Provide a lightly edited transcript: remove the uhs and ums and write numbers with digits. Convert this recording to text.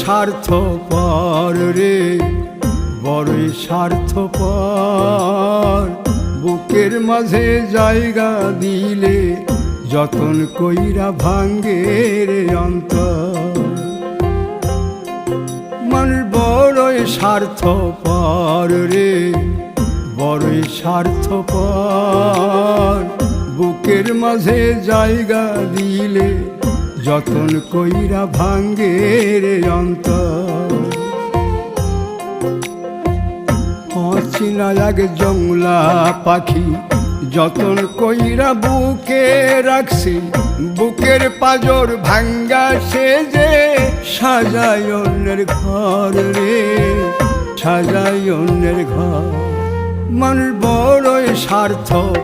স্বার্থপর রে, বড়ই স্বার্থপর। বুকের মাঝে জায়গা দিলে যতন কইরা ভাঙ্গে রে অন্তর। মানুষ বড়ই স্বার্থপর রে, বড়ই স্বার্থপর। বুকের মাঝে জায়গা দিলে যতন কইরা ভাঙ্গে রে অন্তর। অচিনা এক জংলা পাখি যতন কইরা বুকে রাখছি, বুকের পাজর ভাঙ্গা সে যে সাজায় অন্যের ঘর রে, সাজায় অন্যের ঘর। মানুষ বড়ই স্বার্থ